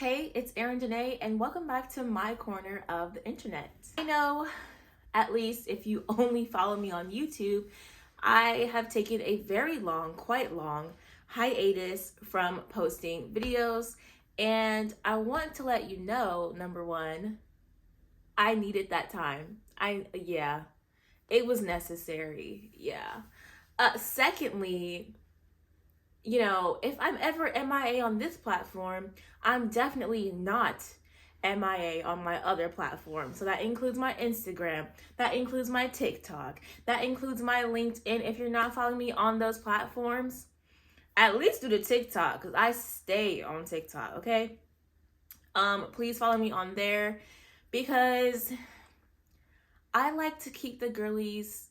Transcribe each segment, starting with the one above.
Hey, it's Eryn duhnay, and welcome back to my corner of the internet. I know, at least if you only follow me on YouTube, I have taken a very long, quite long hiatus from posting videos, and I want to let you know, number one, I needed that time. It was necessary. Secondly, if I'm ever MIA on this platform, I'm definitely not MIA on my other platforms. So that includes my Instagram, that includes my TikTok, that includes my LinkedIn. If you're not following me on those platforms, at least do the TikTok, because I stay on TikTok, okay? Please follow me on there, because I like to keep the girlies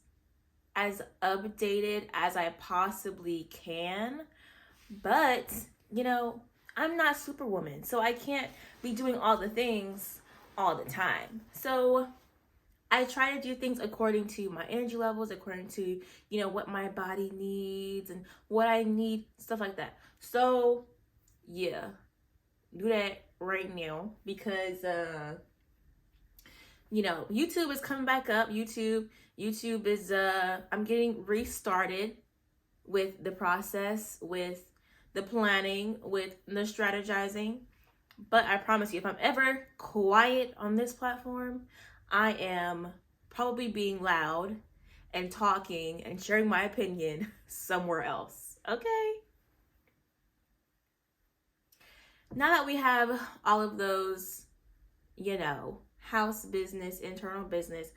as updated as I possibly can. But, I'm not Superwoman, so I can't be doing all the things all the time. So I try to do things according to my energy levels, according to, what my body needs and what I need, stuff like that. So, yeah, do that right now, because, YouTube is coming back up. YouTube is, I'm getting restarted with the process, with the planning, with the strategizing. But I promise you, if I'm ever quiet on this platform, I am probably being loud and talking and sharing my opinion somewhere else, okay? Now that we have all of those, house business, internal business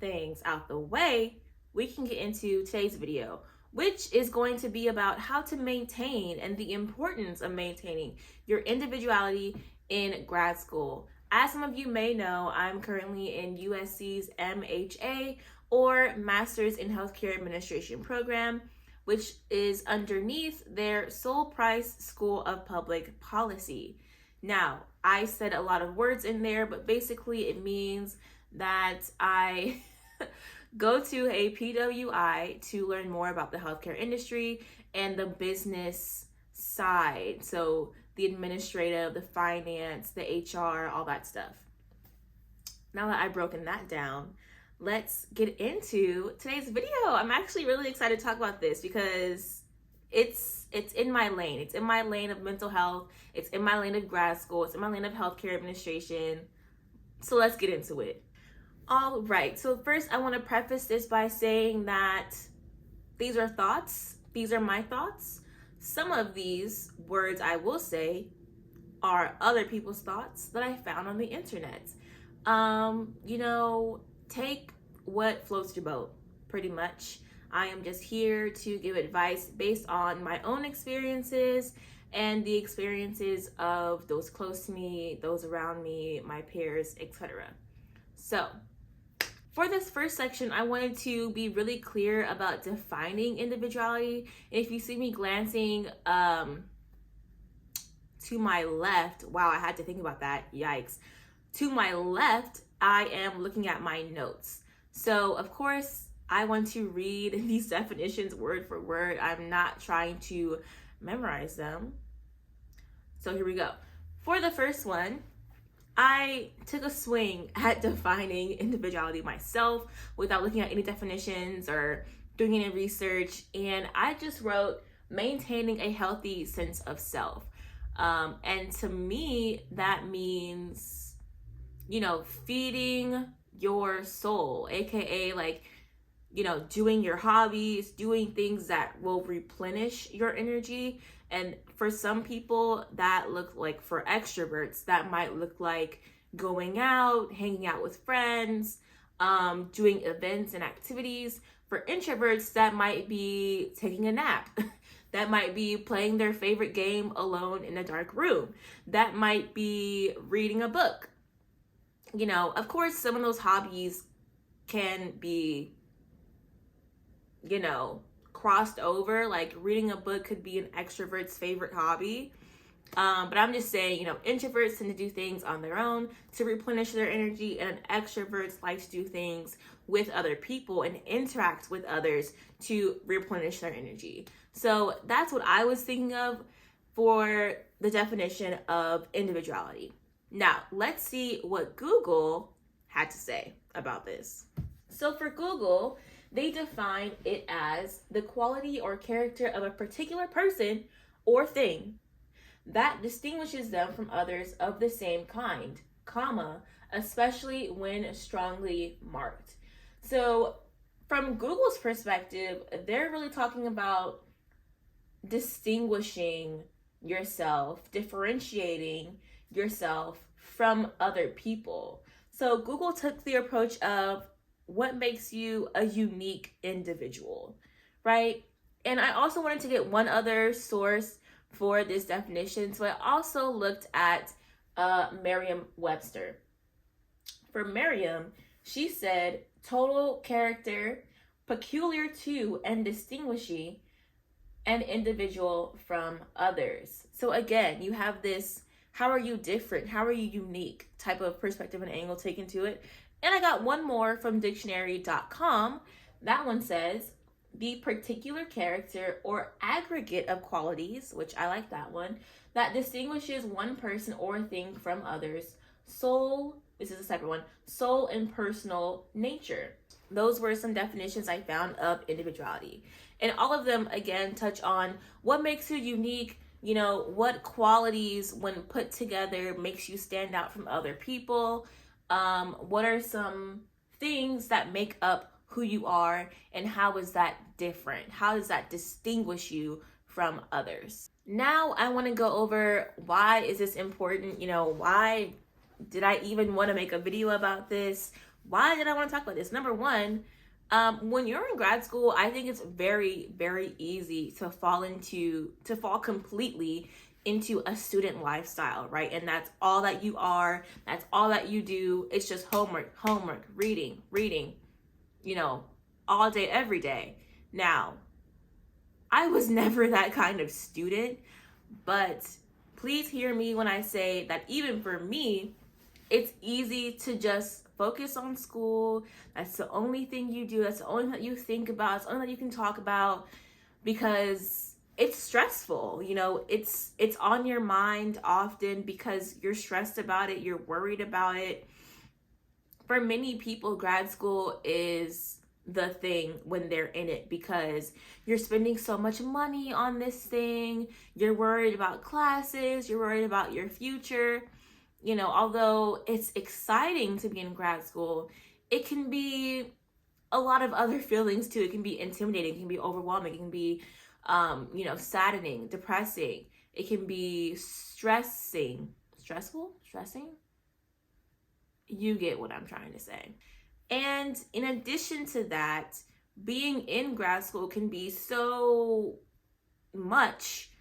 things out the way, we can get into today's video, which is going to be about how to maintain and the importance of maintaining your individuality in grad school. As some of you may know, I'm currently in USC's MHA, or Master's in Healthcare Administration program, which is underneath their sole price School of Public Policy. Now, I said a lot of words in there, but basically it means that I go to a PWI to learn more about the healthcare industry and the business side. So the administrative, the finance, the HR, all that stuff. Now that I've broken that down, let's get into today's video. I'm actually really excited to talk about this because it's in my lane. It's in my lane of mental health. It's in my lane of grad school. It's in my lane of healthcare administration. So let's get into it. All right, so first I want to preface this by saying that these are thoughts. These are my thoughts. Some of these words I will say are other people's thoughts that I found on the internet. Take what floats your boat, pretty much. I am just here to give advice based on my own experiences and the experiences of those close to me, those around me, my peers, etc. So, for this first section, I wanted to be really clear about defining individuality. If you see me glancing to my left, wow, I had to think about that, yikes. To my left, I am looking at my notes. So, of course, I want to read these definitions word for word. I'm not trying to memorize them. So here we go. For the first one, I took a swing at defining individuality myself without looking at any definitions or doing any research. And I just wrote maintaining a healthy sense of self. And to me, that means, feeding your soul, AKA doing your hobbies, doing things that will replenish your energy. And for some people, that looks like, for extroverts, that might look like going out, hanging out with friends, doing events and activities. For introverts, that might be taking a nap. That might be playing their favorite game alone in a dark room. That might be reading a book. Of course, some of those hobbies can be crossed over. Like reading a book could be an extrovert's favorite hobby. But I'm just saying, introverts tend to do things on their own to replenish their energy, and extroverts like to do things with other people and interact with others to replenish their energy. So that's what I was thinking of for the definition of individuality. Now, let's see what Google had to say about this. So for Google, they define it as the quality or character of a particular person or thing that distinguishes them from others of the same kind, comma, especially when strongly marked. So from Google's perspective, they're really talking about distinguishing yourself, differentiating yourself from other people. So Google took the approach of what makes you a unique individual, right? And I also wanted to get one other source for this definition. So I also looked at Merriam-Webster. For Merriam, she said, total character peculiar to and distinguishing an individual from others. So again, you have this, how are you different? How are you unique type of perspective and angle taken to it. And I got one more from dictionary.com. That one says, the particular character or aggregate of qualities, which I like that one, that distinguishes one person or thing from others, this is a separate one, soul and personal nature. Those were some definitions I found of individuality. And all of them, again, touch on what makes you unique, you know, what qualities, when put together, makes you stand out from other people. What are some things that make up who you are, and how is that different? How does that distinguish you from others? Now I want to go over why is this important? You know, why did I even want to make a video about this? Why did I want to talk about this? Number one, when you're in grad school, I think it's very, very easy to fall completely into a student lifestyle, right? And that's all that you are. That's all that you do. It's just homework, reading, you know, all day, every day. Now, I was never that kind of student, but please hear me when I say that even for me, it's easy to just focus on school. That's the only thing you do. That's the only thing that you think about. It's the only thing you can talk about, because it's stressful. You know, it's on your mind often because you're stressed about it. You're worried about it. For many people, grad school is the thing when they're in it, because you're spending so much money on this thing. You're worried about classes. You're worried about your future. You know, although it's exciting to be in grad school, it can be a lot of other feelings too. It can be intimidating. It can be overwhelming. It can be, you know, saddening, depressing. It can be stressing. You get what I'm trying to say. And in addition to that, being in grad school can be so much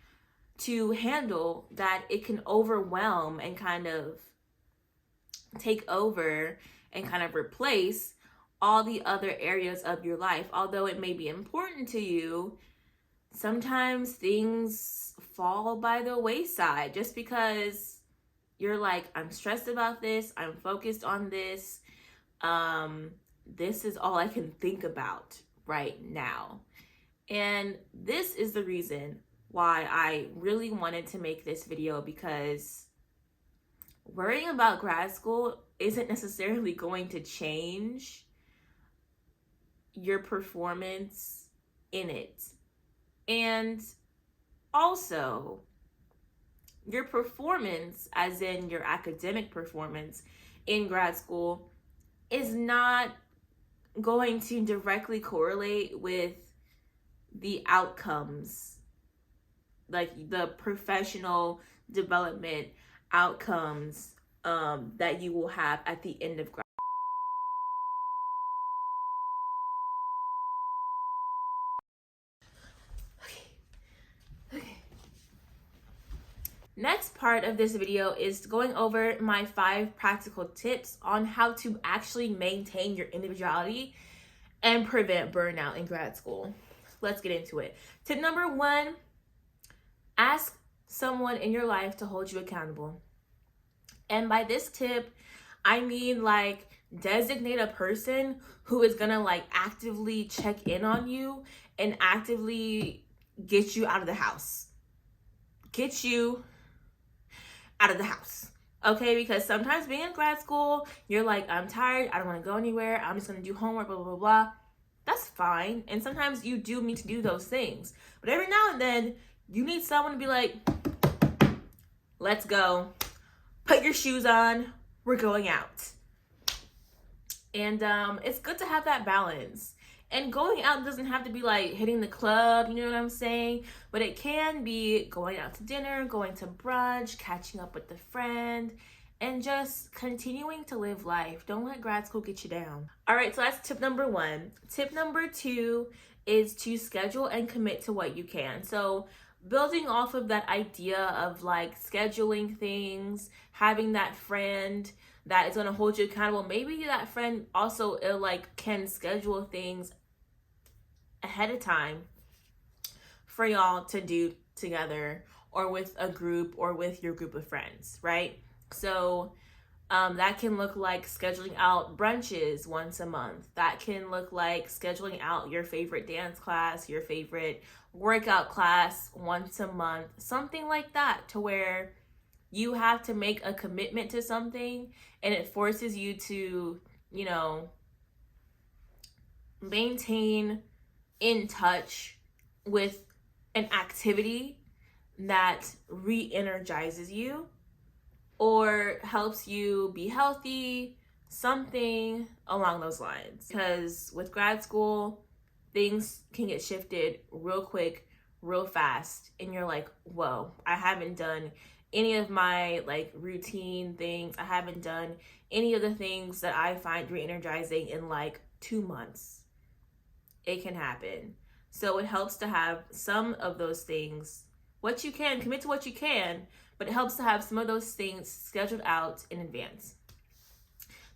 to handle that it can overwhelm and kind of take over and kind of replace all the other areas of your life. Although it may be important to you, sometimes things fall by the wayside just because you're like, I'm stressed about this, I'm focused on this, this is all I can think about right now. And this is the reason why I really wanted to make this video, because worrying about grad school isn't necessarily going to change your performance in it. And also, your performance, as in your academic performance in grad school, is not going to directly correlate with the outcomes, like the professional development outcomes that you will have at the end of grad. Okay. Next part of this video is going over my 5 practical tips on how to actually maintain your individuality and prevent burnout in grad school. Let's get into it. Tip number 1, ask someone in your life to hold you accountable. And by this tip, I mean like designate a person who is gonna like actively check in on you and actively get you out of the house. get you out of the house. Okay, because sometimes being in grad school, you're like, I'm tired, I don't want to go anywhere, I'm just going to do homework, blah, blah, blah, blah. That's fine. And sometimes you do need to do those things. But every now and then, you need someone to be like, let's go. Put your shoes on. We're going out. And it's good to have that balance. And going out doesn't have to be like hitting the club, you know what I'm saying? But it can be going out to dinner, going to brunch, catching up with a friend, and just continuing to live life. Don't let grad school get you down. All right, so that's tip number 1. Tip number 2 is to schedule and commit to what you can. So building off of that idea of like scheduling things, having that friend that is going to hold you accountable. Maybe that friend also can schedule things ahead of time for y'all to do together, or with a group, or with your group of friends, right? So that can look like scheduling out brunches once a month. That can look like scheduling out your favorite dance class, your favorite workout class once a month, something like that, to where you have to make a commitment to something, and it forces you to, maintain in touch with an activity that re-energizes you or helps you be healthy, something along those lines. Because with grad school, things can get shifted real quick, real fast, and you're like, whoa, I haven't done any of my routine things. I haven't done any of the things that I find re-energizing in 2 months. It can happen. So it helps to have some of those things, what you can, commit to what you can, but it helps to have some of those things scheduled out in advance.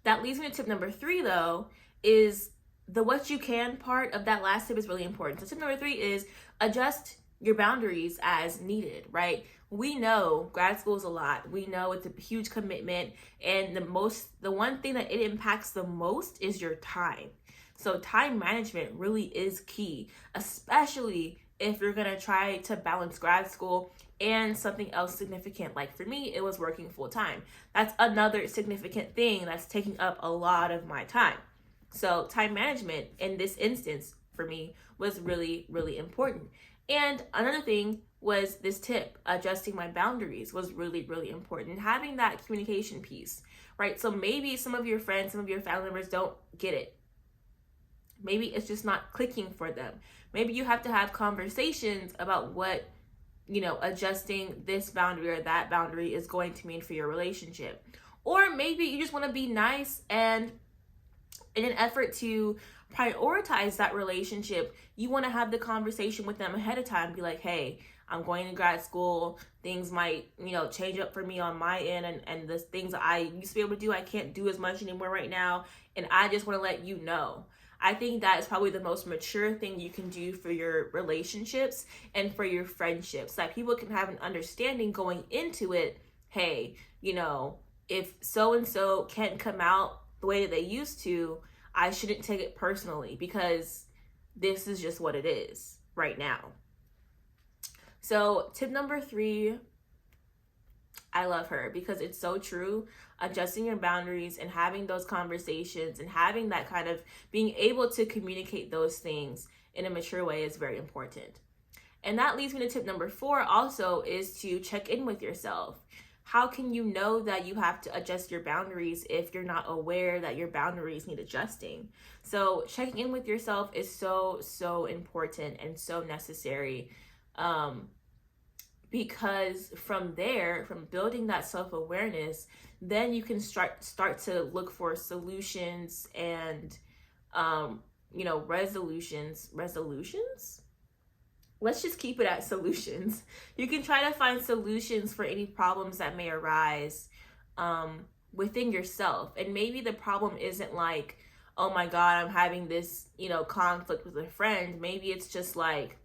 That leads me to tip number 3, though, is the what you can part of that last tip is really important. So tip number 3 is adjust your boundaries as needed, right? We know grad school is a lot. We know it's a huge commitment, and the one thing that it impacts the most is your time. So time management really is key, especially if you're gonna try to balance grad school and something else significant. Like for me, it was working full time. That's another significant thing that's taking up a lot of my time. So time management in this instance for me was really, really important. And another thing was this tip, adjusting my boundaries was really, really important. Having that communication piece, right? So maybe some of your friends, some of your family members don't get it. Maybe it's just not clicking for them. Maybe you have to have conversations about what, adjusting this boundary or that boundary is going to mean for your relationship. Or maybe you just want to be nice, and in an effort to prioritize that relationship, you want to have the conversation with them ahead of time. Be like, hey, I'm going to grad school. Things might, change up for me on my end, and the things I used to be able to do, I can't do as much anymore right now. And I just want to let you know. I think that is probably the most mature thing you can do for your relationships and for your friendships. That people can have an understanding going into it. Hey, if so-and-so can't come out the way that they used to, I shouldn't take it personally, because this is just what it is right now. So tip number 3, I love her because it's so true. Adjusting your boundaries and having those conversations and having that kind of being able to communicate those things in a mature way is very important. And that leads me to tip number 4 also, is to check in with yourself. How can you know that you have to adjust your boundaries if you're not aware that your boundaries need adjusting? So checking in with yourself is so, so important and so necessary. Because from there, from building that self-awareness, then you can start to look for solutions and, resolutions. Let's just keep it at solutions. You can try to find solutions for any problems that may arise within yourself. And maybe the problem isn't like, oh my God, I'm having this, conflict with a friend. Maybe it's just like,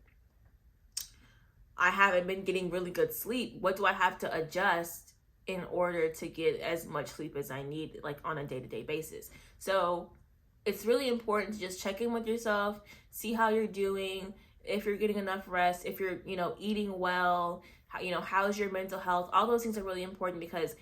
I haven't been getting really good sleep. What do I have to adjust in order to get as much sleep as I need, on a day-to-day basis? So it's really important to just check in with yourself, see how you're doing, if you're getting enough rest, if you're, eating well, how's your mental health. All those things are really important because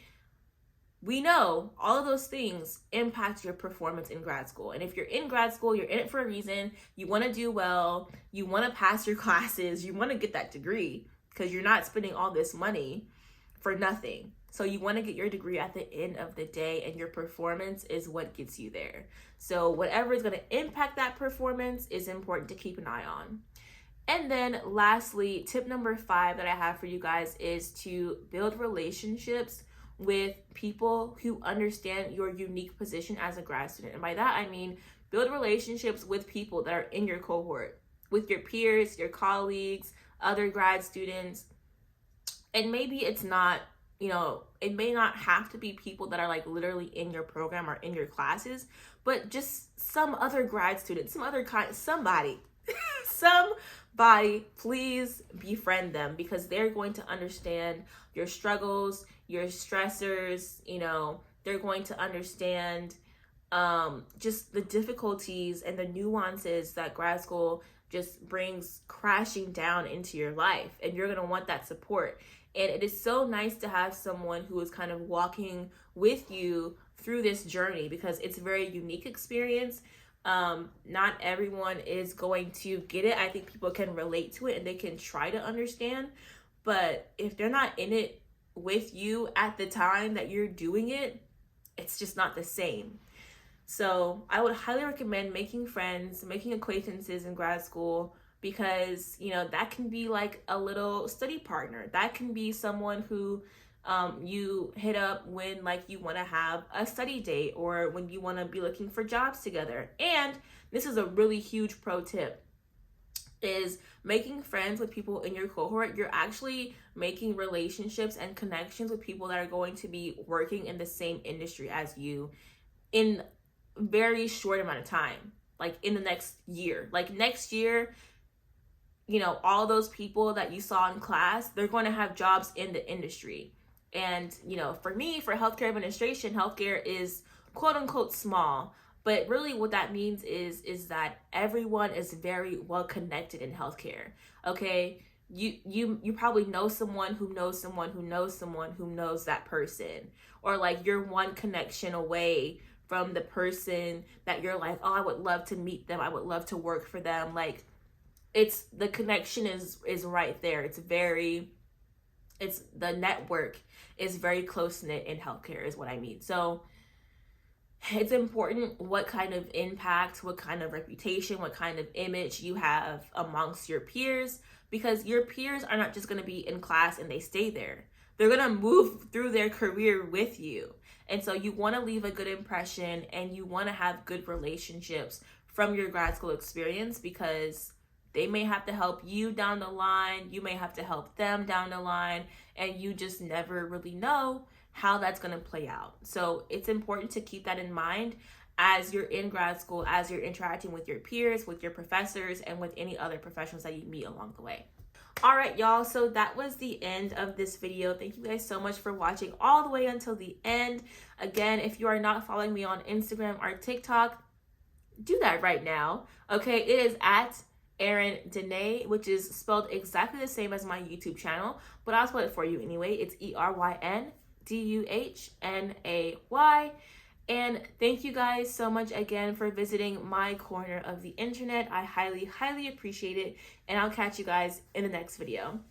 we know all of those things impact your performance in grad school. And if you're in grad school, you're in it for a reason. You want to do well. You want to pass your classes. You want to get that degree because you're not spending all this money for nothing. So you want to get your degree at the end of the day, and your performance is what gets you there. So whatever is going to impact that performance is important to keep an eye on. And then lastly, tip number 5 that I have for you guys is to build relationships with people who understand your unique position as a grad student. And by that, I mean build relationships with people that are in your cohort, with your peers, your colleagues, other grad students. And maybe it's not, it may not have to be people that are like literally in your program or in your classes, but just some other grad student, somebody, please befriend them, because they're going to understand your struggles, your stressors. They're going to understand just the difficulties and the nuances that grad school just brings crashing down into your life, and you're going to want that support. And it is so nice to have someone who is kind of walking with you through this journey, because it's a very unique experience. Not everyone is going to get it. I think people can relate to it and they can try to understand, but if they're not in it with you at the time that you're doing it, it's just not the same. So I would highly recommend making friends, making acquaintances in grad school, because that can be like a little study partner. That can be someone who you hit up when like you want to have a study date, or when you want to be looking for jobs together. And this is a really huge pro tip, is making friends with people in your cohort. You're actually making relationships and connections with people that are going to be working in the same industry as you in very short amount of time, like in the next year. Like next year, all those people that you saw in class, they're going to have jobs in the industry. And, for me, for healthcare administration, healthcare is quote unquote small, but really what that means is that everyone is very well connected in healthcare. Okay. You probably know someone who knows someone who knows someone who knows that person, or like you're one connection away from the person that you're like, oh, I would love to meet them. I would love to work for them. Like, it's the connection is right there. The network is very close-knit in healthcare is what I mean. So it's important what kind of impact, what kind of reputation, what kind of image you have amongst your peers, because your peers are not just going to be in class and they stay there. They're going to move through their career with you. And so you want to leave a good impression, and you want to have good relationships from your grad school experience, because they may have to help you down the line. You may have to help them down the line, and you just never really know how that's going to play out. So it's important to keep that in mind as you're in grad school, as you're interacting with your peers, with your professors, and with any other professionals that you meet along the way. All right, y'all. So that was the end of this video. Thank you guys so much for watching all the way until the end. Again, if you are not following me on Instagram or TikTok, do that right now. Okay, it is at Eryn Duhnay, which is spelled exactly the same as my YouTube channel, but I'll spell it for you anyway. It's ErynDuhnay. And thank you guys so much again for visiting my corner of the internet. I highly, highly appreciate it, and I'll catch you guys in the next video.